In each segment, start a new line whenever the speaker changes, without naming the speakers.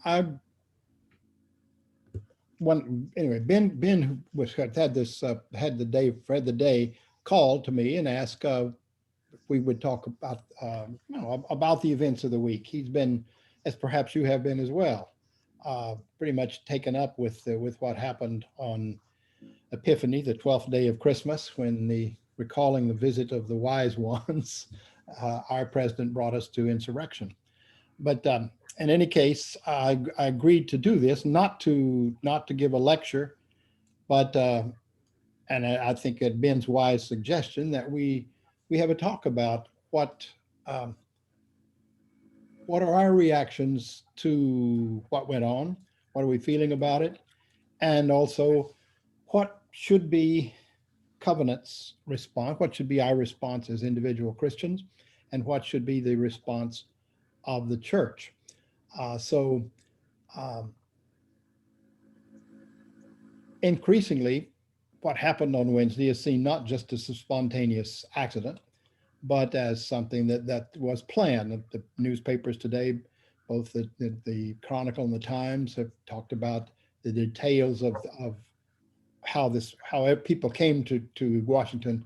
I one anyway. Ben was had this had the day called to me and asked if we would talk about about the events of the week. He's been, as perhaps you have been as well, pretty much taken up with what happened on Epiphany, the 12th day of Christmas, when the recalling the visit of the wise ones, our president brought us to insurrection. But in any case, I agreed to do this, not to give a lecture, but and I think at Ben's wise suggestion that we have a talk about um, what are our reactions to what went on, what are we feeling about it, and also what should be covenant's response, what should be our response as individual Christians, and what should be the response of the church. So um, increasingly, what happened on Wednesday is seen not just as a spontaneous accident, but as something that was planned. The newspapers today, both the Chronicle and the Times, have talked about the details of how people came to Washington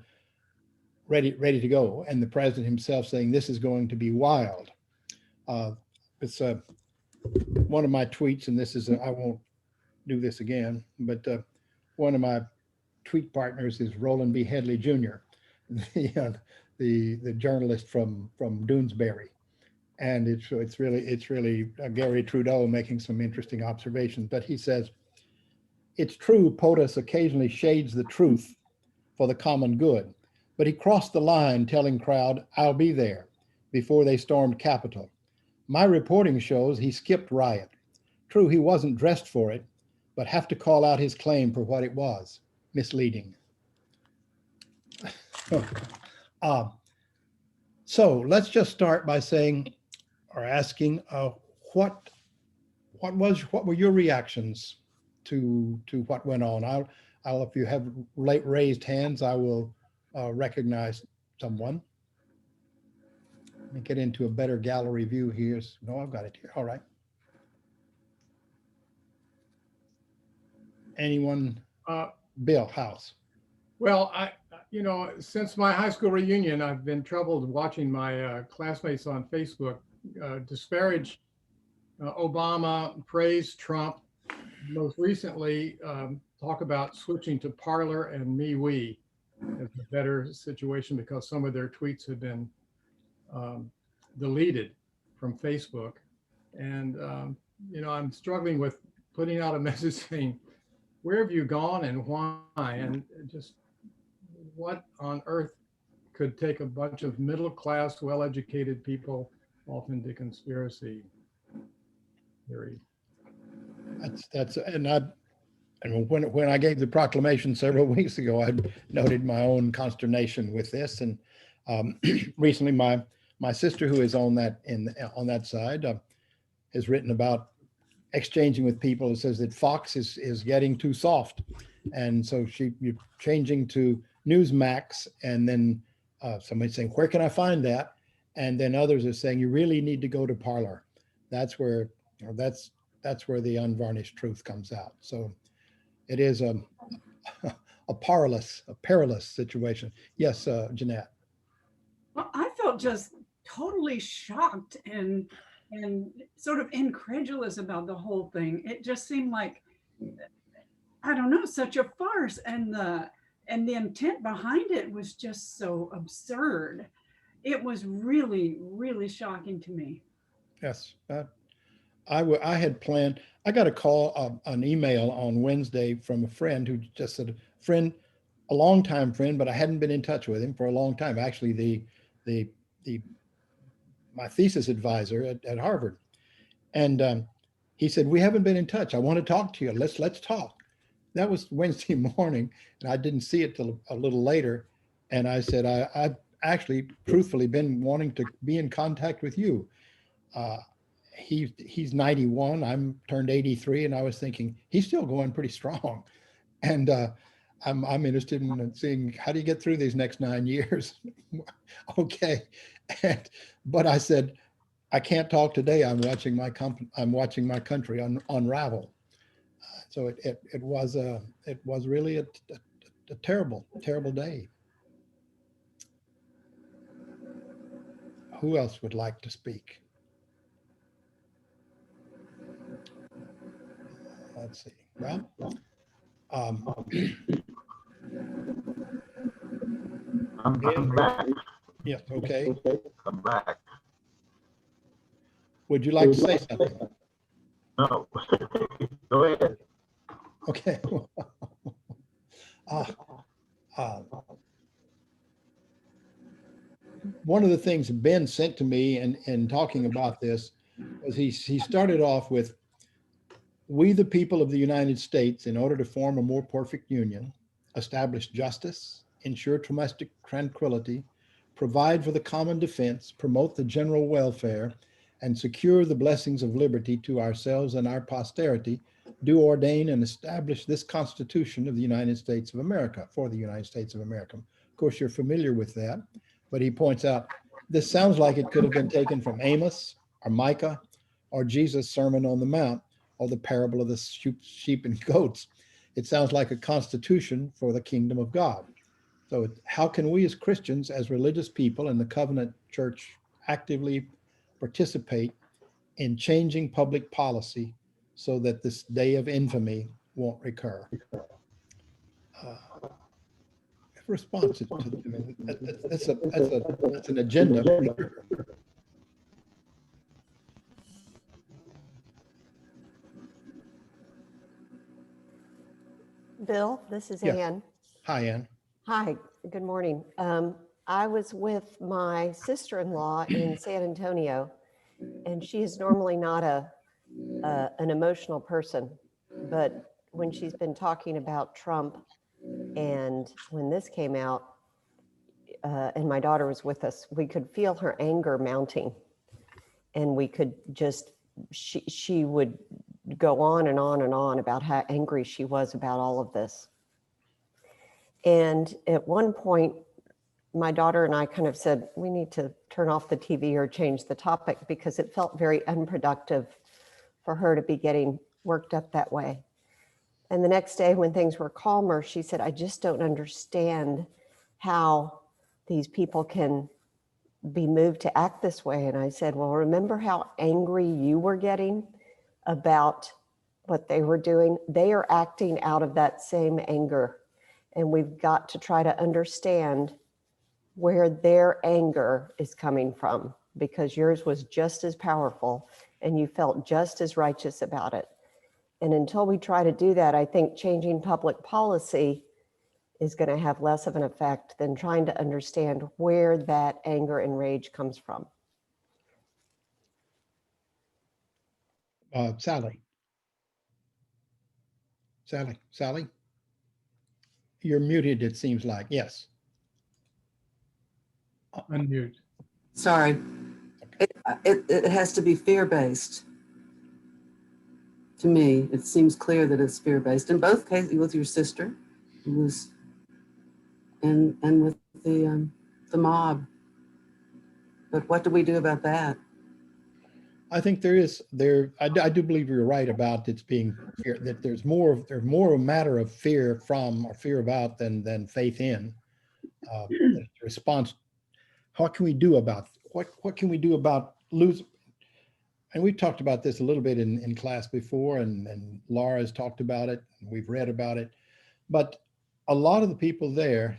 ready to go, and the president himself saying this is going to be wild. It's one of my tweets, and I won't do this again, but one of my tweet partners is Roland B. Headley Jr., the journalist from Doonesbury, and it's really Gary Trudeau making some interesting observations. But he says it's true POTUS occasionally shades the truth for the common good, but he crossed the line telling crowd, "I'll be there," before they stormed Capitol. My reporting shows he skipped riot. True, he wasn't dressed for it, but have to call out his claim for what it was: misleading. uh, so let's just start by saying or asking what what were your reactions to what went on? I'll if you have raised hands, I will recognize someone. Let me get into a better gallery view here. No, I've got it here. All right. Anyone? Bill House.
Well, since my high school reunion, I've been troubled watching my classmates on Facebook disparage Obama, praise Trump, most recently talk about switching to Parler and MeWe as a better situation because some of their tweets have been um, deleted from Facebook. And, I'm struggling with putting out a message saying, where have you gone and why? And just what on earth could take a bunch of middle class, well educated people off into conspiracy theory?
And when I gave the proclamation several weeks ago, I noted my own consternation with this. And recently, my sister, who is on that side, has written about exchanging with people. It says that Fox is getting too soft, and so you're changing to Newsmax, and then somebody saying, "Where can I find that?" And then others are saying, "You really need to go to Parler. That's where that's where the unvarnished truth comes out." So it is a perilous situation. Yes, Jeanette.
Well, I felt just totally shocked and sort of incredulous about the whole thing. It just seemed like, I don't know, such a farce, and the intent behind it was just so absurd. It was really, really shocking to me.
Yes, I had planned. I got a call, an email on Wednesday from a friend who just said, friend, a longtime friend, but I hadn't been in touch with him for a long time. Actually, the my thesis advisor at Harvard, and he said, "We haven't been in touch. I want to talk to you. Let's talk." That was Wednesday morning, and I didn't see it till a little later. And I said, I've actually, truthfully, been wanting to be in contact with you. Uh, he's 91. I'm turned 83, and I was thinking he's still going pretty strong. And I'm interested in seeing how do you get through these next 9 years. Okay, but I said, I can't talk today. I'm watching my country unravel. So it was really a terrible, terrible day. Who else would like to speak? Let's see. Well,
I'm back.
yes, okay.
I'm back.
Would you like to say something?
No. Go ahead.
Okay. uh, uh, One of the things Ben sent to me in talking about this was he started off with, "We, the people of the United States, in order to form a more perfect union, establish justice, ensure domestic tranquility, provide for the common defense, promote the general welfare, and secure the blessings of liberty to ourselves and our posterity, do ordain and establish this Constitution of the United States of America," for the United States of America. Of course, you're familiar with that, but he points out, this sounds like it could have been taken from Amos or Micah or Jesus' Sermon on the Mount or the parable of the sheep and goats. It sounds like a constitution for the kingdom of God. So how can we as Christians, as religious people in the covenant church, actively participate in changing public policy so that this day of infamy won't recur? Responses to them. That's an agenda.
Bill, this is
Yes.
Ann.
Hi, Ann.
Hi, good morning. I was with my sister-in-law in San Antonio, and she is normally not an emotional person, but when she's been talking about Trump and when this came out, and my daughter was with us, we could feel her anger mounting, and we could just, she would go on and on and on about how angry she was about all of this. And at one point, my daughter and I kind of said, we need to turn off the TV or change the topic, because it felt very unproductive for her to be getting worked up that way. And the next day when things were calmer, she said, I just don't understand how these people can be moved to act this way. And I said, well, remember how angry you were getting about what they were doing? They are acting out of that same anger. And we've got to try to understand where their anger is coming from, because yours was just as powerful and you felt just as righteous about it. And until we try to do that, I think changing public policy is going to have less of an effect than trying to understand where that anger and rage comes from.
Sally. Sally? You're muted, it seems like. Yes.
Unmute.
Sorry. It has to be fear-based. To me, it seems clear that it's fear-based. In both cases, with your sister, it was, and with the mob. But what do we do about that?
I think I do believe you're right about it's being fear, that there's more a matter of fear from or fear about than faith in. The response, what can we do about losing? And we've talked about this a little bit in class before, and Laura's talked about it, and we've read about it. But a lot of the people there,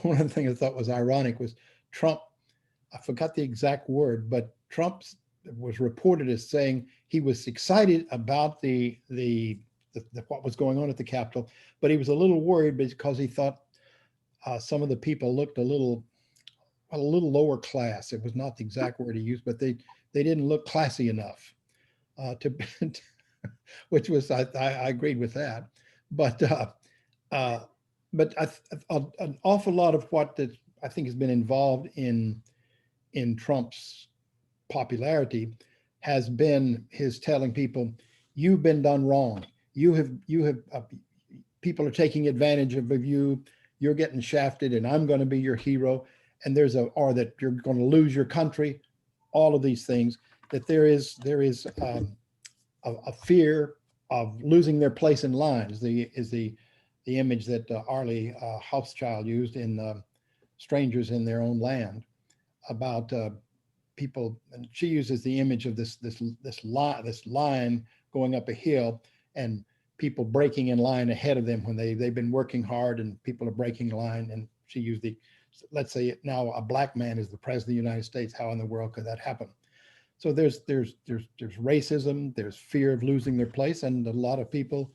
one of the things I thought was ironic was Trump, I forgot the exact word, but Trump was reported as saying he was excited about the what was going on at the Capitol, but he was a little worried because he thought some of the people looked a little lower class. It was not the exact word he used, but they didn't look classy enough which was, I agreed with that. But an awful lot of what I think has been involved in Trump's popularity has been his telling people, you've been done wrong. You have people are taking advantage of you. You're getting shafted, and I'm going to be your hero. And or that you're going to lose your country. All of these things. that there is a fear of losing their place in line is the image that Arlie Hochschild used in Strangers in Their Own Land about people, and she uses the image of this line going up a hill and people breaking in line ahead of them when they've been working hard and people are breaking line. And she used let's say now a black man is the president of the United States. How in the world could that happen? So there's racism, there's fear of losing their place, and a lot of people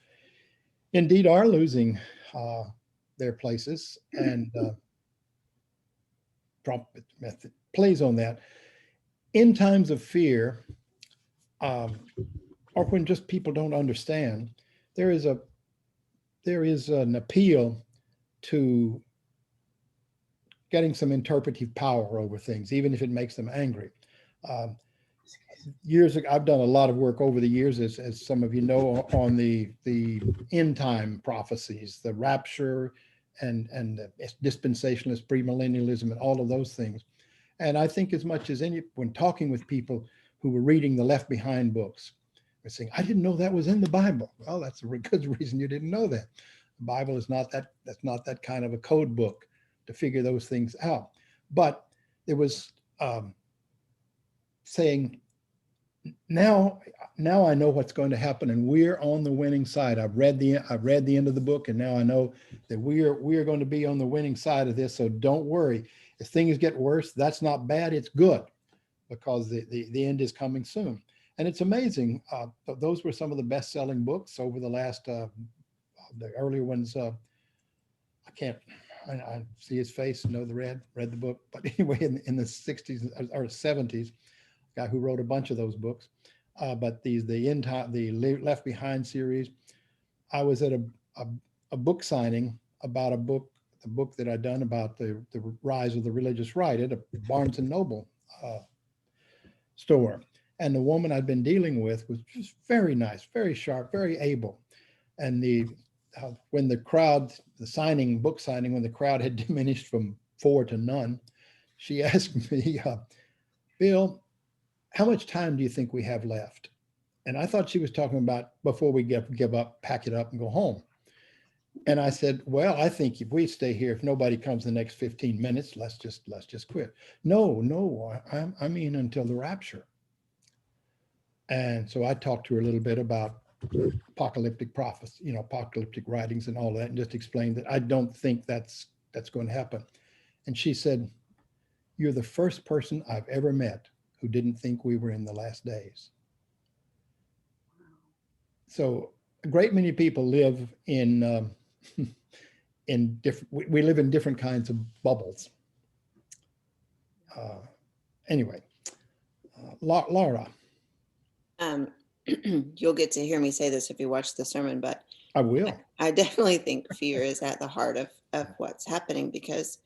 indeed are losing their places. And Trump method plays on that. In times of fear, or when just people don't understand, there is an appeal to getting some interpretive power over things, even if it makes them angry. Years ago, I've done a lot of work over the years, as some of you know, on the end time prophecies, the rapture, and dispensationalist premillennialism, and all of those things. And I think as much as when talking with people who were reading the Left Behind books, they're saying, "I didn't know that was in the Bible." Well, that's a good reason you didn't know that. The Bible is not that. That's not that kind of a code book to figure those things out. But there was saying, now I know what's going to happen, and we're on the winning side. I've read the end of the book, and now I know that we are going to be on the winning side of this. So don't worry. If things get worse, that's not bad. It's good, because the end is coming soon. And it's amazing. Those were some of the best-selling books over the last. The earlier ones. I see his face. Know the read the book. But anyway, in the 60s or 70s. Guy who wrote a bunch of those books, but the Left Behind series. I was at a book signing about the book that I'd done about the rise of the religious right at a Barnes and Noble store, and the woman I'd been dealing with was just very nice, very sharp, very able, and when the crowd, book signing, when the crowd had diminished from 4 to none, she asked me, "Bill, how much time do you think we have left?" And I thought she was talking about before we give up, pack it up and go home. And I said, "Well, I think if we stay here, if nobody comes the next 15 minutes, let's just quit." No, I mean until the rapture. And so I talked to her a little bit about apocalyptic prophecy, apocalyptic writings and all that, and just explained that I don't think that's going to happen. And she said, "You're the first person I've ever met who didn't think we were in the last days." So a great many people live in different. We live in different kinds of bubbles. Anyway, Laura.
You'll get to hear me say this if you watch the sermon, but
I will.
I definitely think fear is at the heart of what's happening, because,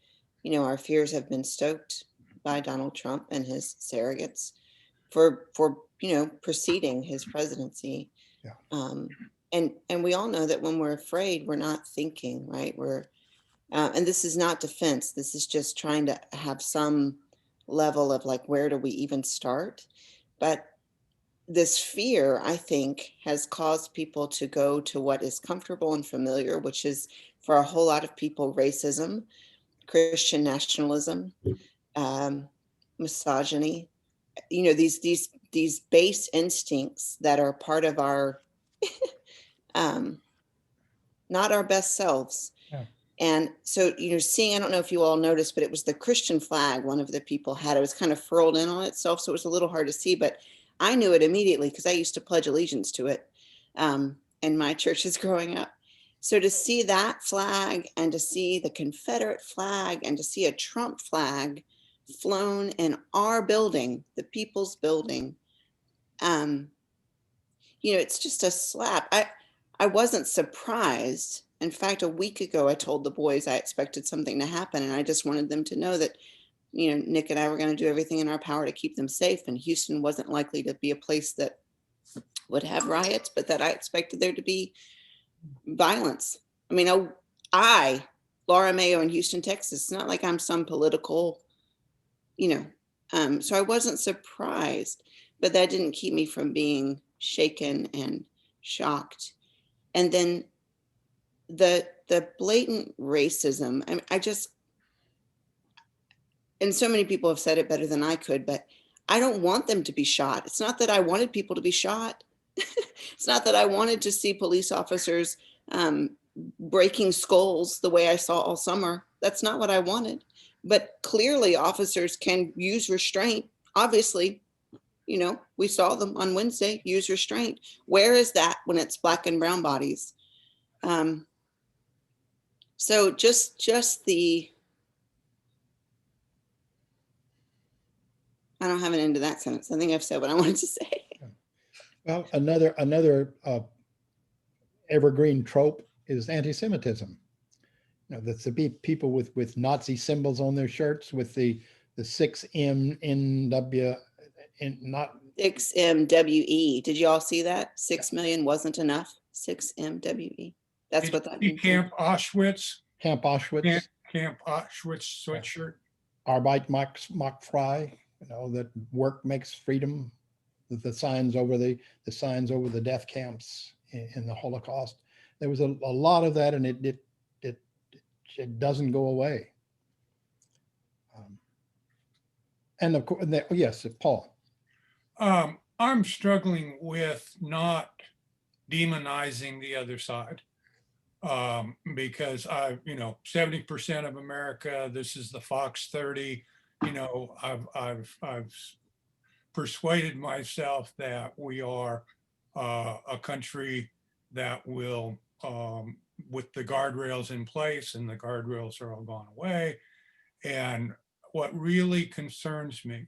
our fears have been stoked by Donald Trump and his surrogates for preceding his presidency.
Yeah.
And we all know that when we're afraid, we're not thinking, right? And this is not defense. This is just trying to have some level of like, where do we even start? But this fear, I think, has caused people to go to what is comfortable and familiar, which is, for a whole lot of people, racism, Christian nationalism, misogyny, these base instincts that are part of our not our best selves.
Yeah.
And so, seeing, I don't know if you all noticed, but it was the Christian flag one of the people had. It was kind of furled in on itself, so it was a little hard to see, but I knew it immediately because I used to pledge allegiance to it in my churches growing up. So to see that flag, and to see the Confederate flag, and to see a Trump flag flown in our building, the People's Building, it's just a slap. I wasn't surprised. In fact, a week ago, I told the boys I expected something to happen, and I just wanted them to know that, Nick and I were going to do everything in our power to keep them safe. And Houston wasn't likely to be a place that would have riots, but that I expected there to be violence. I mean, Laura Mayo in Houston, Texas, it's not like I'm some political, so I wasn't surprised. but that didn't keep me from being shaken and shocked. And then the blatant racism, I mean, and so many people have said it better than I could, but I don't want them to be shot. It's not that I wanted people to be shot. It's not that I wanted to see police officers breaking skulls the way I saw all summer. That's not what I wanted. But clearly officers can use restraint. Obviously, you know, we saw them on Wednesday use restraint. Where is that when it's Black and brown bodies? So just the, I don't have an end to that sentence. I think I've said what I wanted to say.
Well, another evergreen trope is anti-Semitism. You know, that's the people with Nazi symbols on their shirts with the 6MNW and not
6MWE. Did you all see that? 6 million wasn't enough. 6MWE. That's
Did
what that
you
means.
see Camp Auschwitz,
Camp Auschwitz,
Camp Auschwitz sweatshirt.
Arbeit macht frei, you know, that work makes freedom, the signs over the signs over the death camps in the Holocaust. There was a lot of that, and it doesn't go away. And of course, yes, Paul.
I'm struggling with not demonizing the other side. Because 70% of America, this is the Fox 30, you know, I've persuaded myself that we are a country that will, with the guardrails in place, and the guardrails are all gone away. And what really concerns me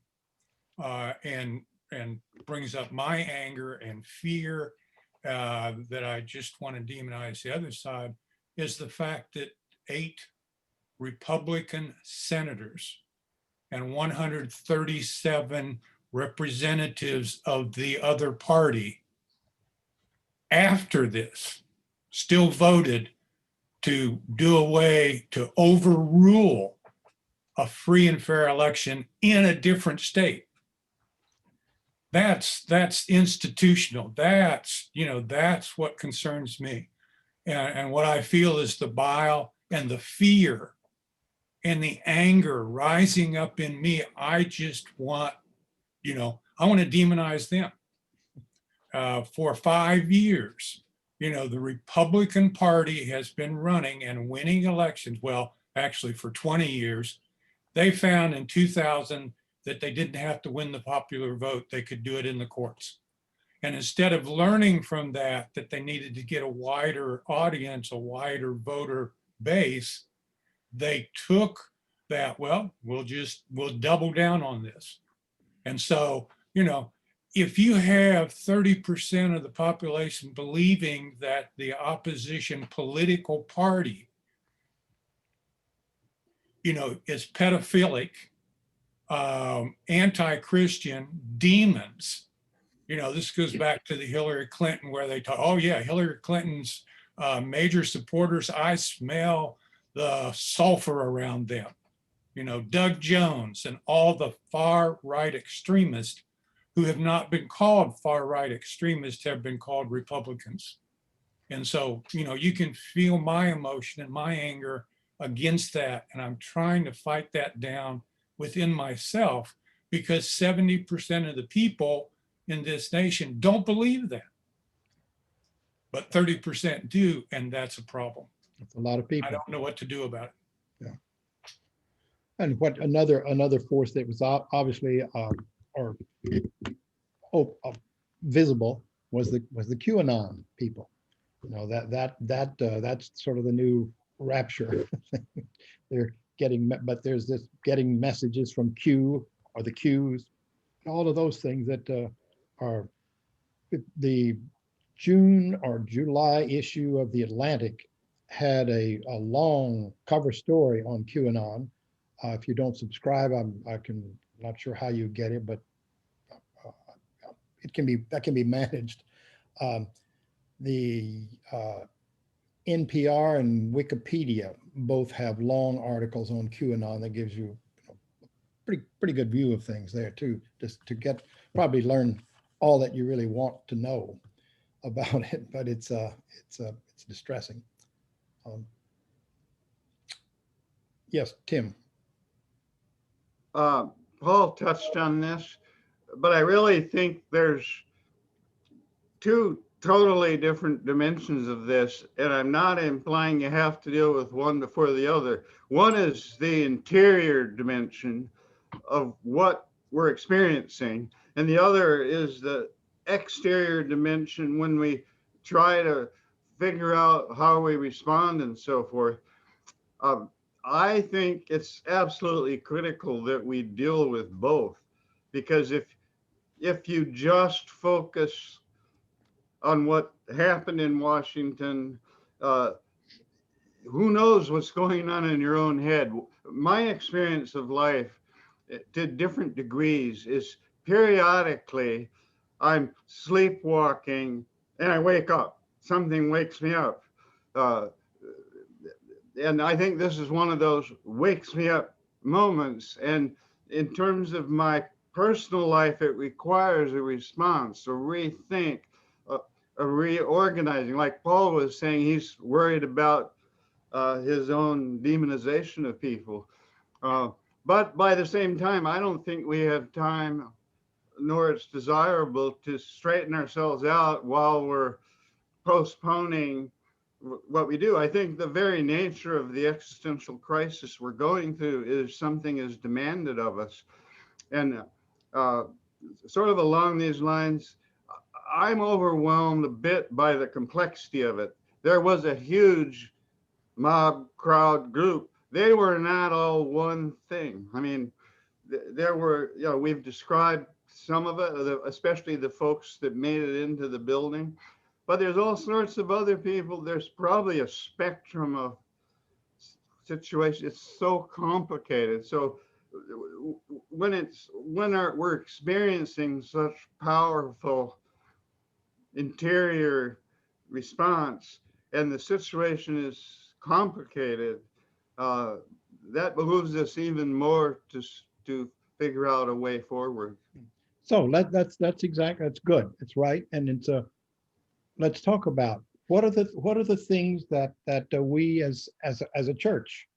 and brings up my anger and fear that I just want to demonize the other side is the fact that 8 Republican senators and 137 representatives of the other party after this still voted to do away, to overrule a free and fair election in a different state. That's institutional. That's what concerns me. And what I feel is the bile and the fear and the anger rising up in me. I just want, I want to demonize them. For 5 years, the Republican Party has been running and winning elections. Well, actually for 20 years. They found in 2000 that they didn't have to win the popular vote. They could do it in the courts. And instead of learning from that they needed to get a wider audience, a wider voter base, they took that, well, we'll double down on this. And so, if you have 30% of the population believing that the opposition political party, is pedophilic, anti-Christian demons. This goes back to the Hillary Clinton where they talk, oh yeah, Hillary Clinton's major supporters, I smell the sulfur around them. Doug Jones and all the far right extremists who have not been called far right extremists have been called Republicans. And so, you can feel my emotion and my anger against that. And I'm trying to fight that down within myself because 70% of the people in this nation don't believe that. But 30% do, and that's a problem.
It's a lot of people.
I don't know what to do about it.
Yeah. And what another force that was obviously visible was the QAnon people. That's sort of the new rapture. They're getting messages from Q or the Qs, all of those things that are the June or July issue of the Atlantic had a long cover story on QAnon. If you don't subscribe, not sure how you get it, but that can be managed. The NPR and Wikipedia both have long articles on QAnon that gives you a pretty good view of things there too, just to get, probably learn all that you really want to know about it, but it's distressing. Yes, Tim.
Paul touched on this, but I really think there's two totally different dimensions of this, and I'm not implying you have to deal with one before the other. One is the interior dimension of what we're experiencing, and the other is the exterior dimension when we try to figure out how we respond and so forth. I think it's absolutely critical that we deal with both, because if you just focus on what happened in Washington, who knows what's going on in your own head. My experience of life, to different degrees, is periodically I'm sleepwalking and I wake up. Something wakes me up. And I think this is one of those wakes me up moments. And in terms of my personal life, it requires a response, a rethink, a reorganizing. Like Paul was saying, he's worried about his own demonization of people. But by the same time, I don't think we have time, nor it's desirable, to straighten ourselves out while we're postponing what we do. I think the very nature of the existential crisis we're going through is something is demanded of us. And sort of along these lines, I'm overwhelmed a bit by the complexity of it. There was a huge mob crowd group. They were not all one thing. I mean, there were, we've described some of it, especially the folks that made it into the building. But there's all sorts of other people. There's probably a spectrum of situations. It's so complicated. So when we're experiencing such powerful interior response and the situation is complicated, that behooves us even more to figure out a way forward.
So that's good. It's right. And it's let's talk about what are the things that we as a church,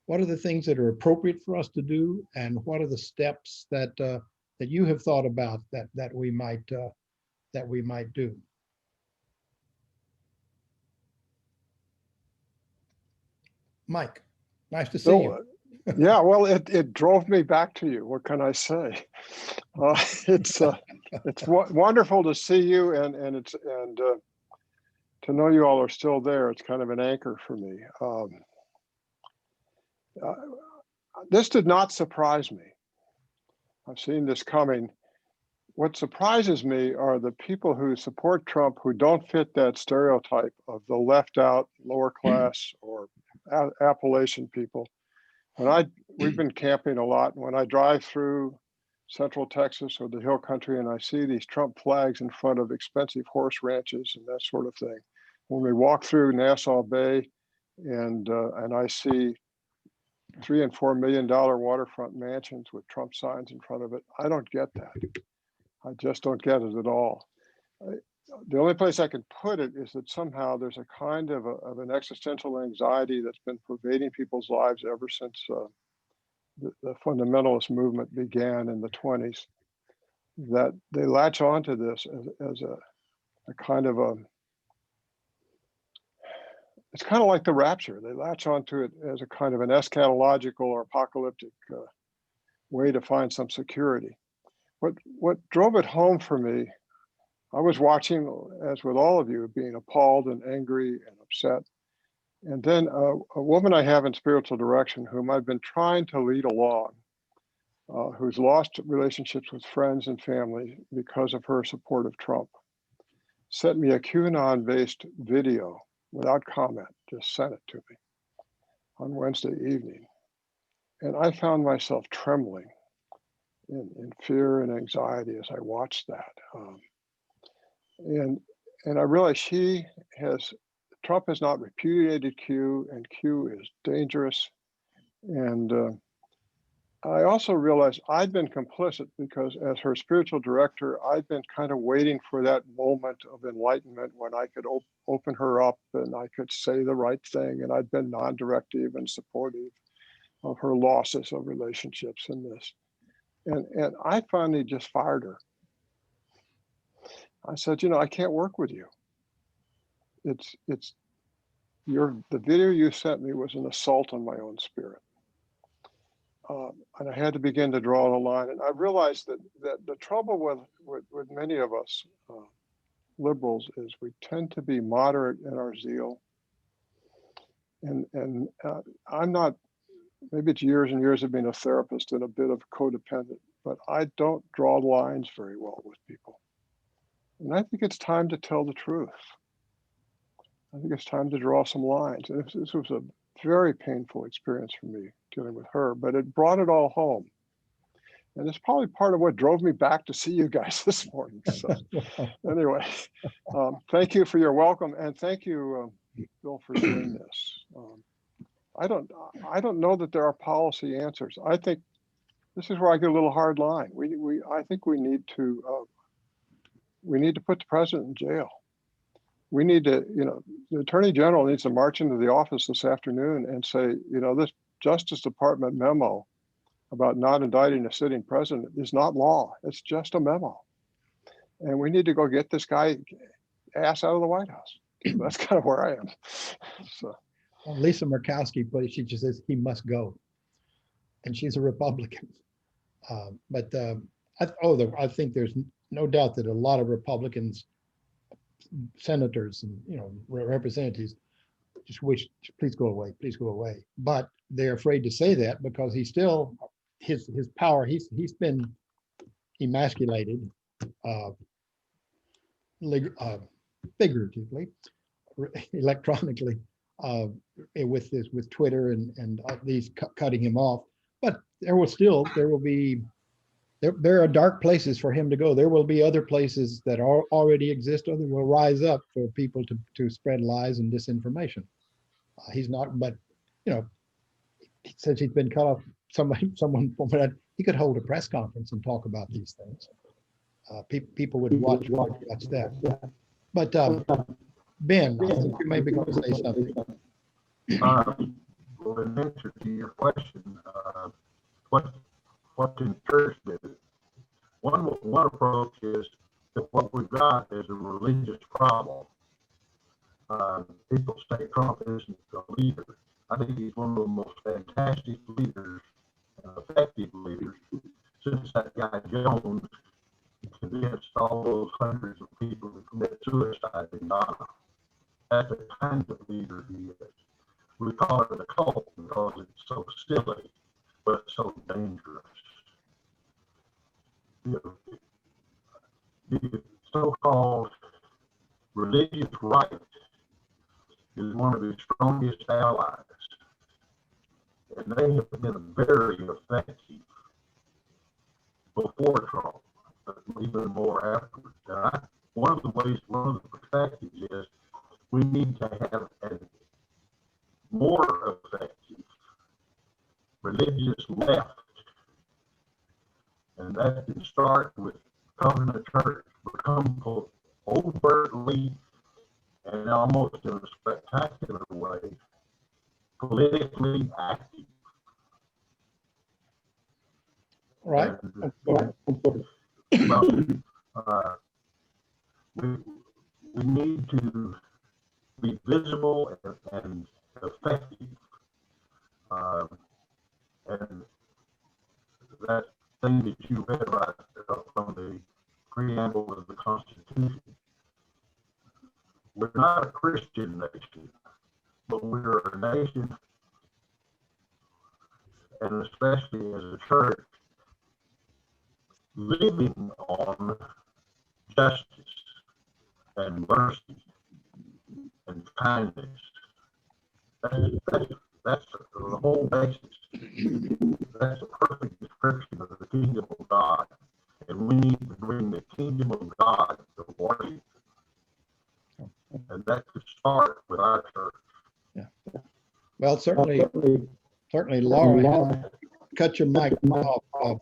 what are the things that are appropriate for us to do, and what are the steps that you have thought about that we might do. Mike, nice to see you.
Yeah, well, it drove me back to you. What can I say? It's wonderful to see you, and to know you all are still there. It's kind of an anchor for me. This did not surprise me. I've seen this coming. What surprises me are the people who support Trump who don't fit that stereotype of the left out, lower class, or Appalachian people. We've been camping a lot, and when I drive through Central Texas or the Hill Country and I see these Trump flags in front of expensive horse ranches and that sort of thing. When we walk through Nassau Bay and I see $3 and $4 million waterfront mansions with Trump signs in front of it, I don't get that. I just don't get it at all. The only place I can put it is that somehow there's a kind of an existential anxiety that's been pervading people's lives ever since the fundamentalist movement began in the 1920s, that they latch onto this as a kind of it's kind of like the rapture. They latch onto it as a kind of an eschatological or apocalyptic way to find some security. What drove it home for me, I was watching, as with all of you, being appalled and angry and upset. And then a woman I have in spiritual direction, whom I've been trying to lead along, who's lost relationships with friends and family because of her support of Trump, sent me a QAnon-based video without comment, just sent it to me on Wednesday evening. And I found myself trembling in fear and anxiety as I watched that. And I realized Trump has not repudiated Q, and Q is dangerous. And I also realized I'd been complicit because as her spiritual director, I'd been kind of waiting for that moment of enlightenment when I could open her up and I could say the right thing. And I'd been non-directive and supportive of her losses of relationships in this. And I finally just fired her. I said, you know, I can't work with you. The video you sent me was an assault on my own spirit. And I had to begin to draw the line. And I realized that the trouble with many of us liberals is we tend to be moderate in our zeal. And I'm not, maybe it's years and years of being a therapist and a bit of codependent, but I don't draw lines very well with people. And I think it's time to tell the truth. I think it's time to draw some lines. And this was a very painful experience for me dealing with her, but it brought it all home. And it's probably part of what drove me back to see you guys this morning. So anyway, thank you for your welcome. And thank you, Bill, for doing this. I don't know that there are policy answers. I think this is where I get a little hard line. I think we need to put the president in jail. We need to, you know, the Attorney General needs to march into the office this afternoon and say, you know, this Justice Department memo about not indicting a sitting president is not law. It's just a memo. And we need to go get this guy ass out of the White House. That's kind of where I am. So.
Well, Lisa Murkowski put it, she just says he must go. And she's a Republican. I think there's no doubt that a lot of Republicans, senators and, you know, representatives just wish, please go away, please go away. But they're afraid to say that because he's still, his power, he's been emasculated figuratively, electronically, with Twitter and these cutting him off. But there are dark places for him to go. There will be other places that already exist, or that will rise up for people to spread lies and disinformation. He's not, but you know, since he's been cut off, someone that he could hold a press conference and talk about these things. People would watch that. But Ben, I think you may be going to say something.
Well, in answer to your question, what in church did it? One approach is that what we've got is a religious problem. People say Trump isn't a leader. I think he's one of the most fantastic leaders, effective leaders, since that guy Jones convinced all those hundreds of people to commit suicide in Ghana. That's the kind of leader he is. We call it a cult because it's so silly, but so dangerous. The so-called religious right is one of his strongest allies, and they have been very effective before Trump, but even more afterwards. One of the perspectives is we need to have a more effective religious left. And that can start with becoming a church, become overtly and almost in a spectacular way, politically active.
Right.
And, we need to be visible and effective. And that thing that you read about from the preamble of the Constitution. We're not a Christian nation, but we're a nation, and especially as a church, living on justice and mercy and kindness. That's the whole basis. That's a perfect description of the kingdom of God. And we need to bring the kingdom of God to Washington. And that could start with our church.
Yeah. Well, certainly Laura cut your mic off,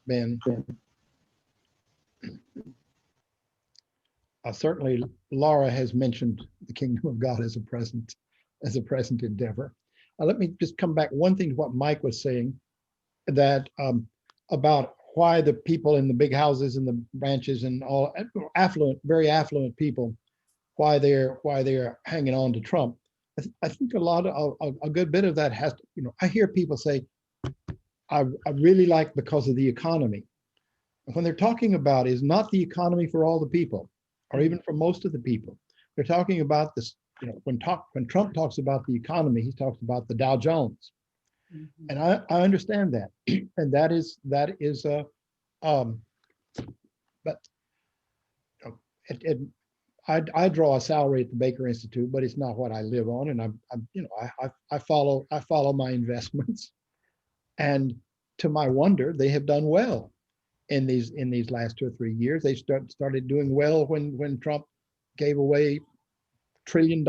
Ben. Certainly, Laura has mentioned the kingdom of God as a present endeavor. Let me just come back one thing to what Mike was saying, that about why the people in the big houses and the ranches and all affluent, very affluent people, why they're hanging on to Trump. I think a good bit of that has to, I hear people say, I really like because of the economy. And when they're talking about is not the economy for all the people, or even for most of the people. They're talking about this, when Trump talks about the economy, he talks about the Dow Jones.
Mhm.
And I understand that. And that is but I draw a salary at the Baker Institute, but it's not what I live on. And I follow my investments. And to my wonder, they have done well in these last 2 or 3 years. They started doing well when Trump gave away $1 trillion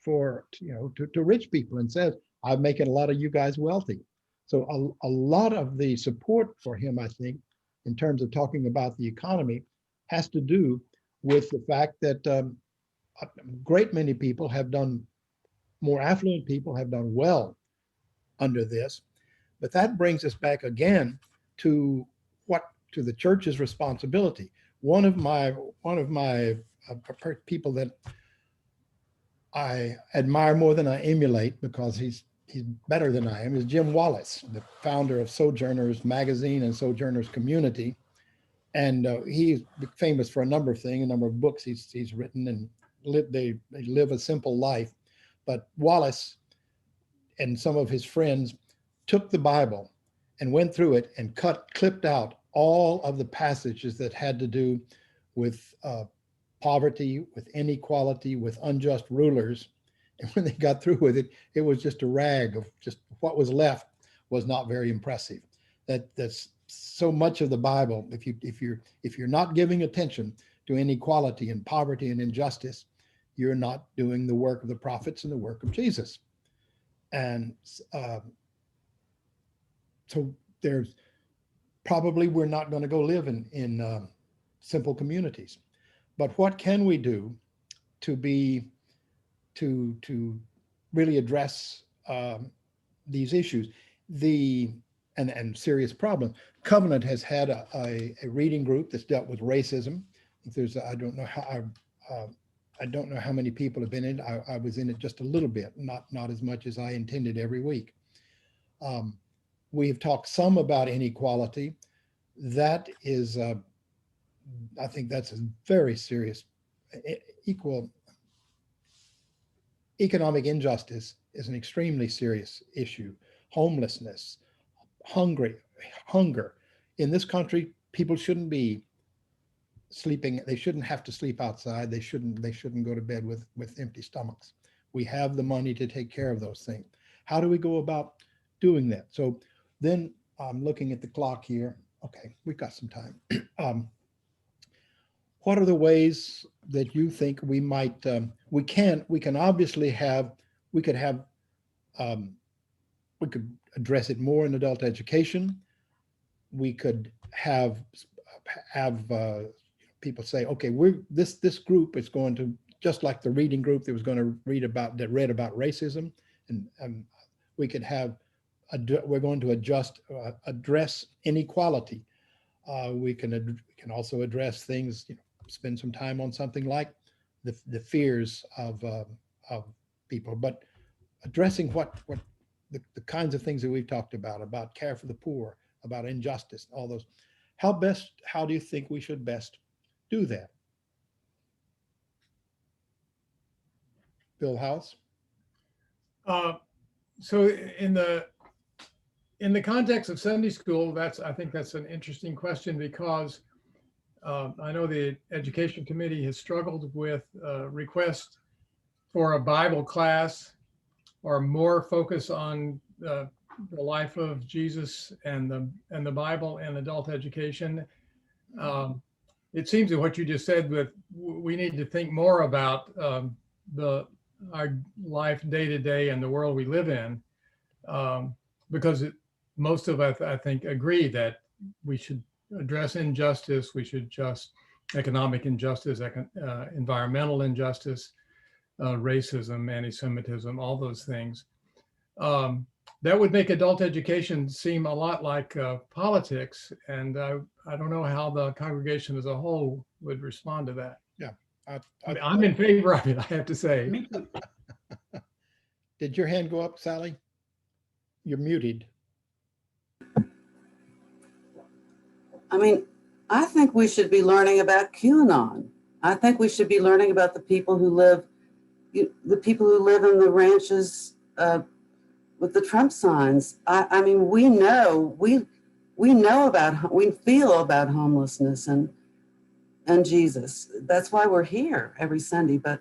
for to rich people and says, I'm making a lot of you guys wealthy. So a lot of the support for him, I think, in terms of talking about the economy, has to do with the fact that a great many people have done, more affluent people have done well under this. But that brings us back again to the church's responsibility. One of my people that I admire more than I emulate, because he's better than I am, is Jim Wallace, the founder of Sojourners Magazine and Sojourners Community. And he's famous for a number of things, a number of books he's written, and they live a simple life. But Wallace and some of his friends took the Bible and went through it and clipped out all of the passages that had to do with poverty, with inequality, with unjust rulers. And when they got through with it, it was just a rag of just what was left was not very impressive. That's so much of the Bible. If you're not giving attention to inequality and poverty and injustice, you're not doing the work of the prophets and the work of Jesus. And so there's probably, we're not going to go live in simple communities. But what can we do to really address these issues? And serious problems. Covenant has had a reading group that's dealt with racism. I don't know how many people have been in it. I was in it just a little bit, not as much as I intended every week. We've talked some about inequality. That is, I think that's a very serious, economic injustice is an extremely serious issue. Homelessness, hunger. In this country, people shouldn't be sleeping. They shouldn't have to sleep outside. They shouldn't go to bed with empty stomachs. We have the money to take care of those things. How do we go about doing that? So then I'm looking at the clock here. Okay, we've got some time. What are the ways that you think we might, we could address it more in adult education. We could have people say, okay, this group is going to, just like the reading group that was going to read about racism, and we could have, we're going to address inequality. We can also address things, spend some time on something like the fears of people, but addressing the kinds of things that we've talked about care for the poor, about injustice, all those. How do you think we should best do that? Bill House?
So in the context of Sunday school, I think that's an interesting question, because I know the Education Committee has struggled with requests for a Bible class or more focus on the life of Jesus and the Bible and adult education. It seems that what you just said, with we need to think more about our life day to day and the world we live in, because most of us, I think, agree that we should address injustice. We should just economic injustice, environmental injustice, racism, anti-Semitism, all those things. That would make adult education seem a lot like politics. And I don't know how the congregation as a whole would respond to that.
Yeah.
I mean, I'm in favor of it, I have to say.
Me too.
Did your hand go up, Sally? You're muted.
I mean, I think we should be learning about QAnon. I think we should be learning about the people who live, the people who live in the ranches with the Trump signs. I mean, we feel about homelessness and Jesus. That's why we're here every Sunday, but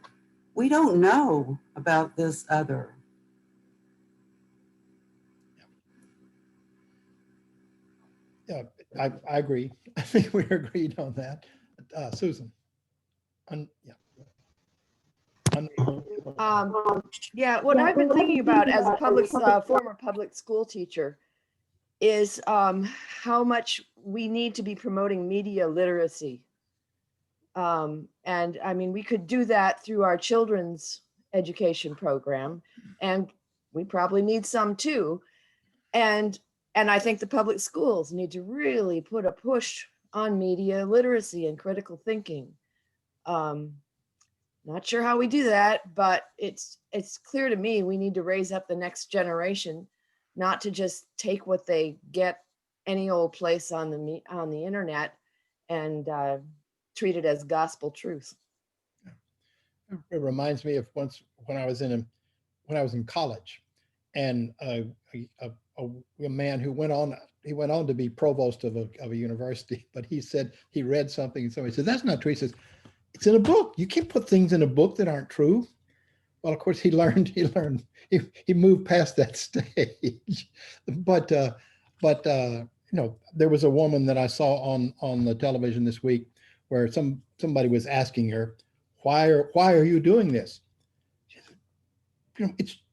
we don't know about this other.
Yeah, I agree. I think we agreed on that. Susan. Yeah.
Yeah, what I've been thinking about as a former public school teacher is how much we need to be promoting media literacy. And I mean, we could do that through our children's education program, and we probably need some too. And I think the public schools need to really put a push on media literacy and critical thinking. Not sure how we do that, but it's clear to me we need to raise up the next generation, not to just take what they get any old place on the internet and treat it as gospel truth.
It reminds me of once when I was in college, and a man who went on to be provost of a university, but he said he read something and somebody said, "That's not true." He says, "It's in a book. You can't put things in a book that aren't true." Well, of course, he moved past that stage. But you know, there was a woman that I saw on the television this week where somebody was asking her, why are you doing this? She said,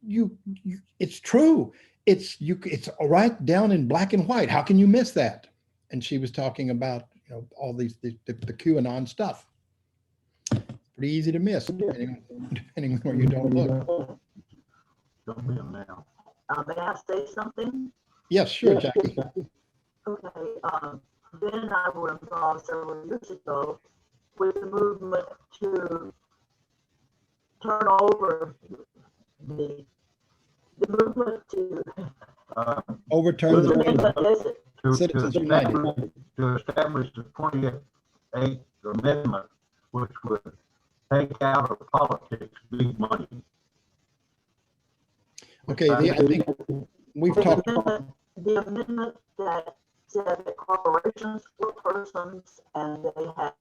you know, it's true. It's right down in black and white. How can you miss that? And she was talking about, you know, all the QAnon stuff. Pretty easy to miss, depending on where you don't look.
Don't be now.
May I say something?
Yes, sure, Jackie.
Okay. Ben and I were involved several years ago with the movement to turn over the movement to
Overturn the
to
Citizens United.
to establish the 28th Amendment, which would take out of politics big money.
Okay, I think we've talked.
The amendment that said that corporations were persons and they had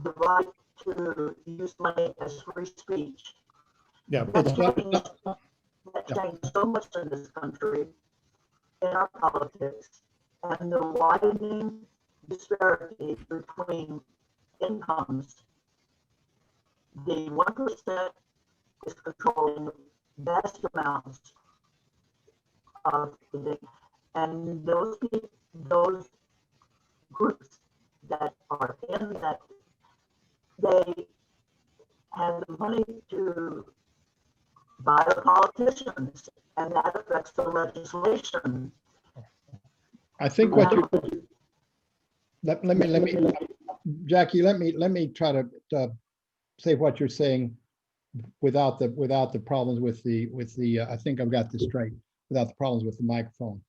the right to use money as free speech.
Yeah,
That's changed so much in this country, in our politics, and the widening disparity between incomes. The 1% is controlling vast amounts of the, and those people, those groups that are in that, they have the money to buy the politicians, and that affects the legislation.
I think what you let me Jackie, let me try to say what you're saying without the problems with the I think I've got this straight, without the problems with the microphone.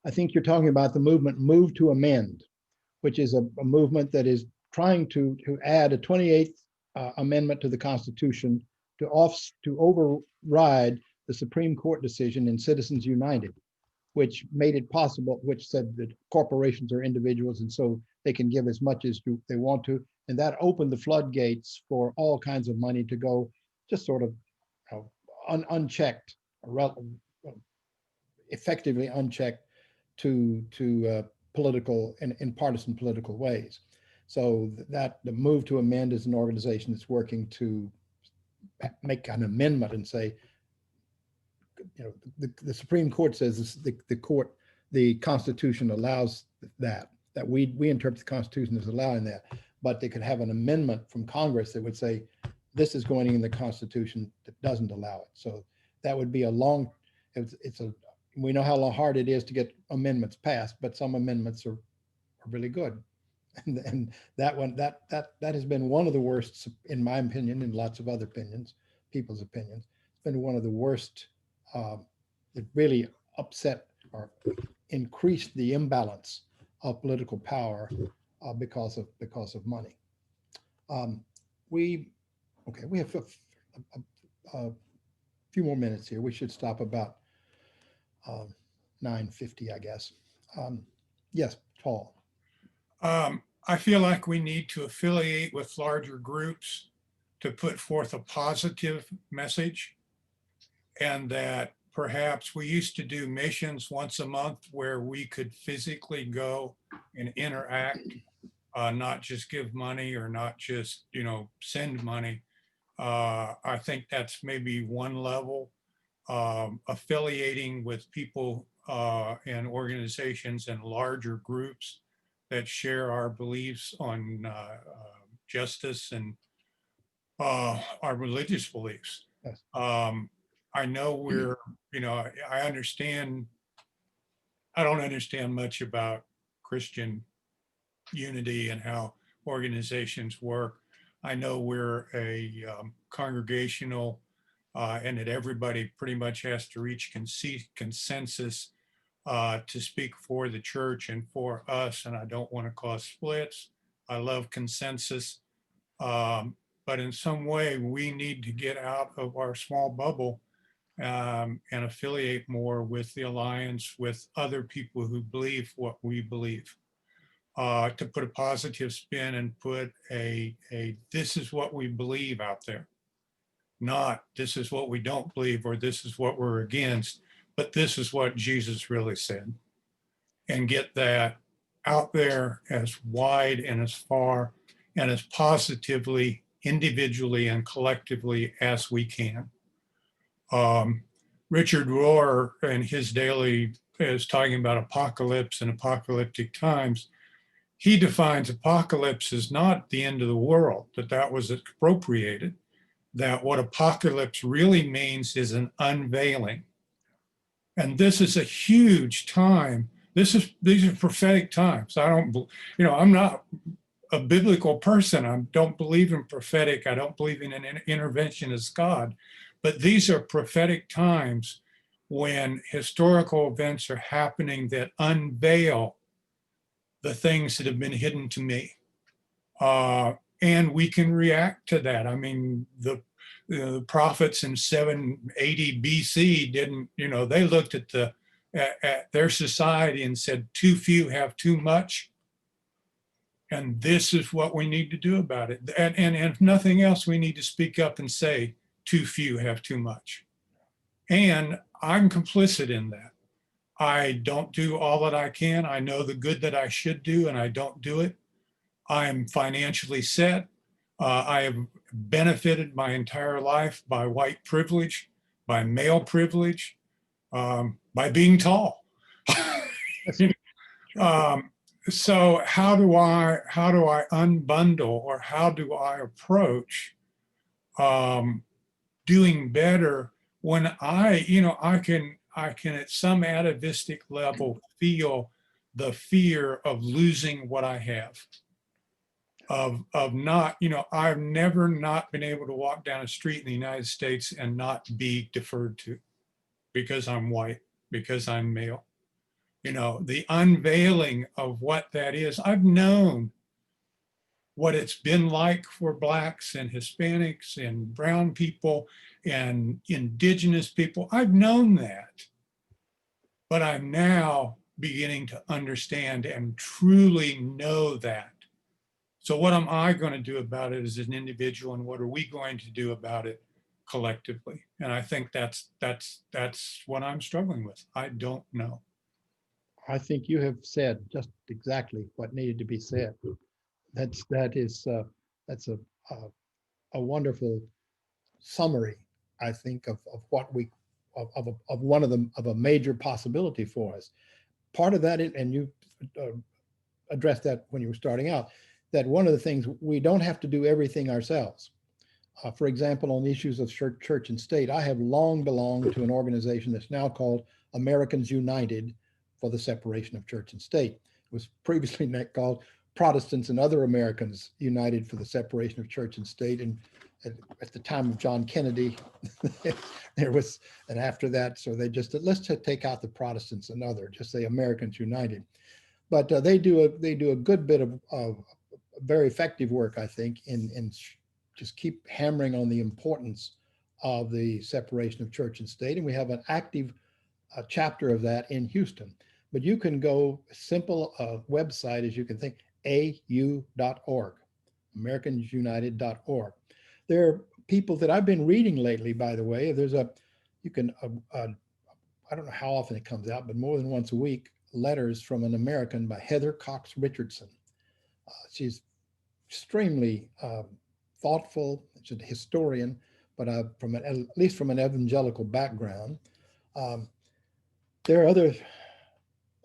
I think you're talking about the movement Move to Amend, which is a movement that is trying to add a 28th amendment to the Constitution to override the Supreme Court decision in Citizens United, which made it possible, which said that corporations are individuals and so they can give as much as they want to. And that opened the floodgates for all kinds of money to go just sort of unchecked, effectively unchecked to political and in partisan political ways. So that the Move to Amend is an organization that's working to make an amendment and say the Supreme Court says the Constitution allows that we interpret the Constitution as allowing that, but they could have an amendment from Congress that would say, this is going in the Constitution that doesn't allow it. So that would be we know how hard it is to get amendments passed, but some amendments are really good. And that has been one of the worst, in my opinion, and lots of other people's opinions. It's been one of the worst that really upset or increased the imbalance of political power because of money. We have a few more minutes here. We should stop about 9:50, I guess. Yes, Paul.
I feel like we need to affiliate with larger groups to put forth a positive message, and that perhaps we used to do missions once a month where we could physically go and interact, not just give money or not just, send money. I think that's maybe one level. Affiliating with people and organizations and larger groups that share our beliefs on justice and our religious beliefs.
Yes.
I know I understand, I don't understand much about Christian unity and how organizations work. I know we're a congregational and that everybody pretty much has to reach consensus to speak for the church and for us, and I don't want to cause splits. I love consensus, but in some way we need to get out of our small bubble and affiliate more with the alliance with other people who believe what we believe. To put a positive spin and put a this is what we believe out there. Not this is what we don't believe or this is what we're against, but this is what Jesus really said. And get that out there as wide and as far and as positively, individually and collectively as we can. Richard Rohr in his daily is talking about apocalypse and apocalyptic times. He defines apocalypse as not the end of the world, that was appropriated, that what apocalypse really means is an unveiling. And this is a huge time. These are prophetic times. I'm not a biblical person. I don't believe in prophetic. I don't believe in an interventionist God. But these are prophetic times when historical events are happening that unveil the things that have been hidden to me. And we can react to that. I mean, the prophets in 780 BC didn't, they looked at their society and said, too few have too much. And this is what we need to do about it. And if nothing else, we need to speak up and say, too few have too much. And I'm complicit in that. I don't do all that I can. I know the good that I should do, and I don't do it. I'm financially set. I have benefited my entire life by white privilege, by male privilege, by being tall. So how do I unbundle, or how do I approach doing better when I can at some atavistic level feel the fear of losing what I have, of not, I've never not been able to walk down a street in the United States and not be deferred to because I'm white, because I'm male. The unveiling of what that is. I've known what it's been like for Blacks and Hispanics and brown people and indigenous people. I've known that, but I'm now beginning to understand and truly know that. So what am I going to do about it as an individual, and what are we going to do about it collectively? And I think that's what I'm struggling with. I don't know.
I think you have said just exactly what needed to be said. That's a wonderful summary, I think, of what we of one of them, of a major possibility for us. Part of that, and you addressed that when you were starting out, that one of the things, we don't have to do everything ourselves. For example, on issues of church and state, I have long belonged to an organization that's now called Americans United for the Separation of Church and State. It was previously called Protestants and Other Americans United for the Separation of Church and State. And at the time of John Kennedy, there was, and after that, so they just, let's just take out the Protestants and other, just say Americans United. But they do a good bit of very effective work, I think, in just keep hammering on the importance of the separation of church and state. And we have an active chapter of that in Houston. But you can go simple website as you can think, au.org, americansunited.org. There are people that I've been reading lately, by the way. There's I don't know how often it comes out, but more than once a week, letters from an American by Heather Cox Richardson. She's extremely thoughtful. She's a historian, but at least from an evangelical background. There are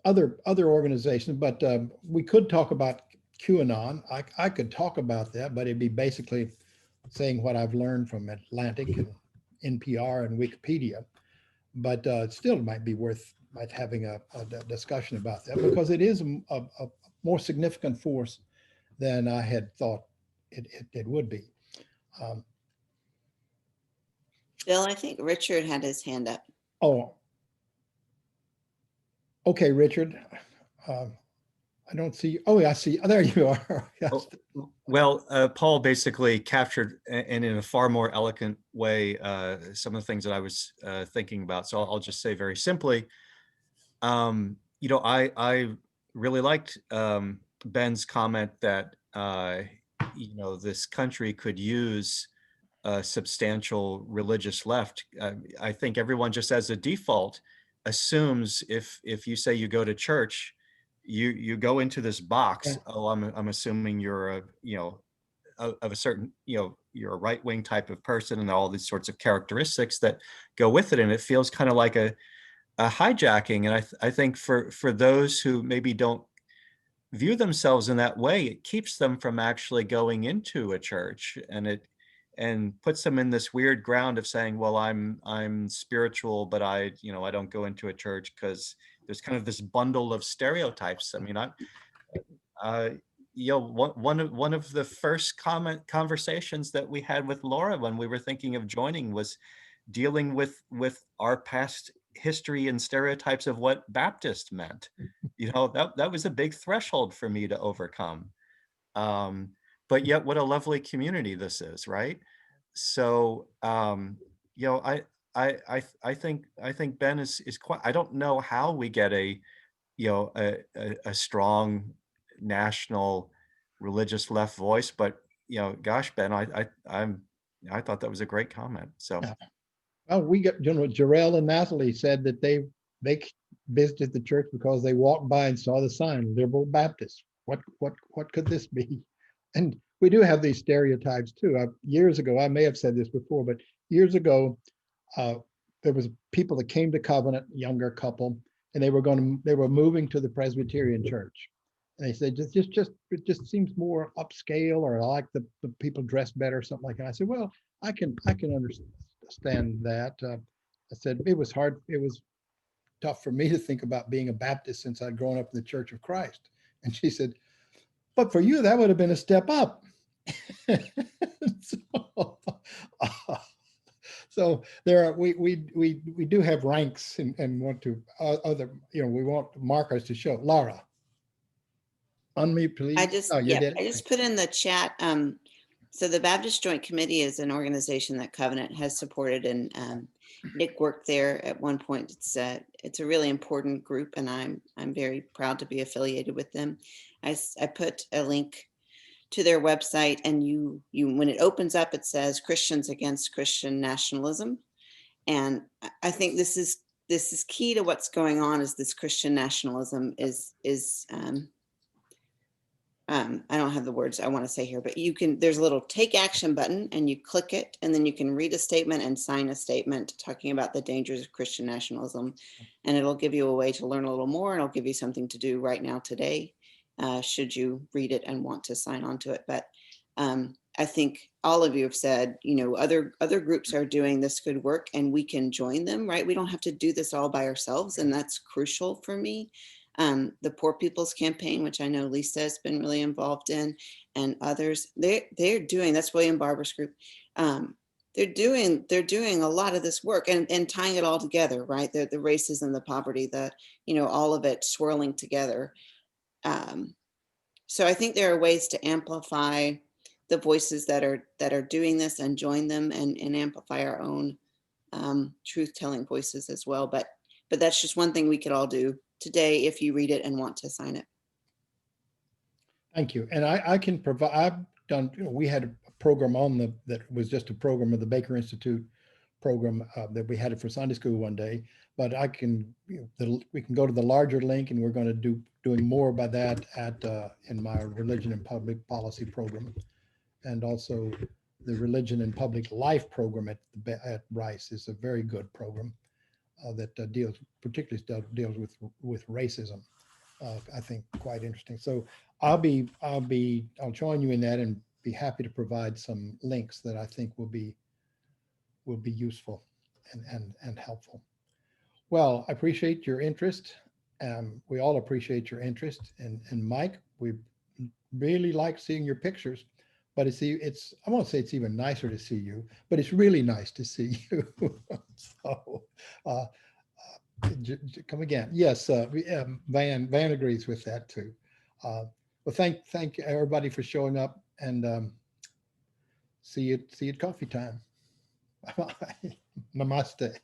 other organizations, but we could talk about QAnon. I could talk about that, but it'd be basically saying what I've learned from Atlantic and NPR and Wikipedia. But it still might be worth having a discussion about that, because it is a more significant force than I had thought it would be.
Bill, I think Richard had his hand up.
Oh, okay, Richard. I don't see. Oh, I see. Oh, there you are. Yes.
Well, Paul basically captured, and in a far more eloquent way, some of the things that I was thinking about. So I'll just say very simply, I really liked Ben's comment that this country could use a substantial religious left. I think everyone just as a default assumes if you say you go to church, you go into this box. Yeah. Oh, I'm assuming you're of a certain, you're a right-wing type of person, and all these sorts of characteristics that go with it. And it feels kind of like a hijacking. And I think for those who maybe don't view themselves in that way, it keeps them from actually going into a church, and puts them in this weird ground of saying, well, I'm spiritual, but I don't go into a church, because there's kind of this bundle of stereotypes. I mean, one of the first conversations that we had with Laura when we were thinking of joining was dealing with our past history and stereotypes of what Baptist meant. That was a big threshold for me to overcome. But yet, what a lovely community this is, right? So, I think Ben is quite. I don't know how we get a strong national religious left voice, but gosh, Ben, I thought that was a great comment. So,
well, we got Jarrell and Natalie said that they visited the church because they walked by and saw the sign, Liberal Baptist. What could this be? And we do have these stereotypes too. Years ago, I may have said this before, but years ago, there was people that came to Covenant, younger couple, and they were moving to the Presbyterian Church. And they said, it just seems more upscale, or I like the people dressed better, something like that. I said, well, I can understand that. I said, it was tough for me to think about being a Baptist since I'd grown up in the Church of Christ. And she said, but for you, that would have been a step up. So there are, we do have ranks and want to we want markers to show. Laura, unmute, please.
I just put in the chat. So the Baptist Joint Committee is an organization that Covenant has supported, and Nick worked there at one point. It's a really important group, and I'm very proud to be affiliated with them. I put a link to their website, and you when it opens up, it says Christians Against Christian Nationalism. And I think this is key to what's going on, is this Christian nationalism is I don't have the words I want to say here, but you can, there's a little take action button and you click it, and then you can read a statement and sign a statement talking about the dangers of Christian nationalism. And it'll give you a way to learn a little more, and it'll give you something to do right now today, should you read it and want to sign on to it. But I think all of you have said, you know, other groups are doing this good work and we can join them, right? We don't have to do this all by ourselves. And that's crucial for me. The Poor People's Campaign, which I know Lisa has been really involved in, and others, they're doing, that's William Barber's group. They're doing a lot of this work and tying it all together, right? The racism, the poverty, you know, all of it swirling together. So I think there are ways to amplify the voices that are doing this and join them and amplify our own truth-telling voices as well. But that's just one thing we could all do today if you read it and want to sign it.
Thank you. And I can provide, I've done, you know, we had a program on that was just a program of the Baker Institute program that we had it for Sunday school one day, but I can, you know, we can go to the larger link, and we're going to doing more by that in my Religion and Public Policy program. And also the Religion and Public Life program at Rice is a very good program that particularly deals with racism. I think quite interesting. So I'll join you in that and be happy to provide some links that I think will be useful and helpful. Well, I appreciate your interest. We all appreciate your interest. And Mike, we really like seeing your pictures. But I won't say it's even nicer to see you, but it's really nice to see you. So come again. Yes, Van agrees with that too. Well, thank everybody for showing up, and see you at coffee time. Bye. Namaste.